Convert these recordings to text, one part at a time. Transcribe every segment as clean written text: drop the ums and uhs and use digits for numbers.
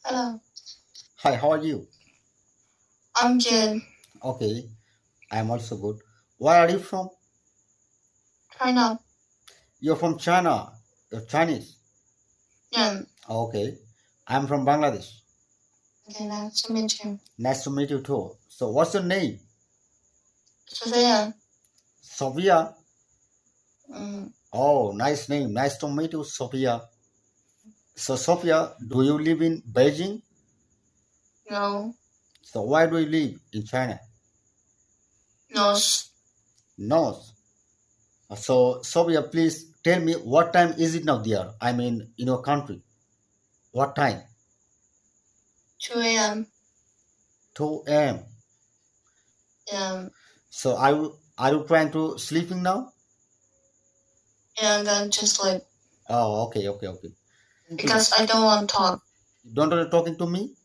Hello, Hi, how are you? I'm Jen. Okay, I'm also good. Where are you from? China. You're from China. You're Chinese. Jen. Okay, I'm from Bangladesh. Okay, nice to meet you. Nice to meet you too. So, what's your name? Sophia. Sophia. Mm, Oh, nice name. Nice to meet you, Sophia. So, Sophia, do you live in Beijing? no, So, why do you live in China? no, No. So, Sophia, please tell me what time is it now there? I mean, in your country. What time? 2 a.m. 2 a.m. Um, So, are you trying to sleeping now? and then to sleep Oh, okay. because I don't want to talk. Don't are you talking to me?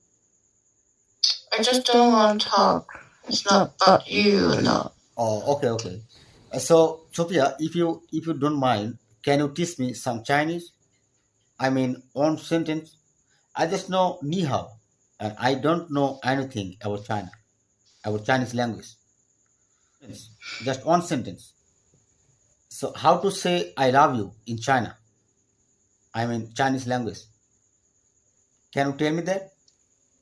I just don't want to talk. It's not about you, no. Oh, okay. So, Sophia, if you don't mind, can you teach me some Chinese? I mean, one sentence. I just know ni hao, and I don't know anything about China, about Chinese language. Yes, just one sentence. So, how to say I love you in China? I mean, Chinese language. Can you tell me that?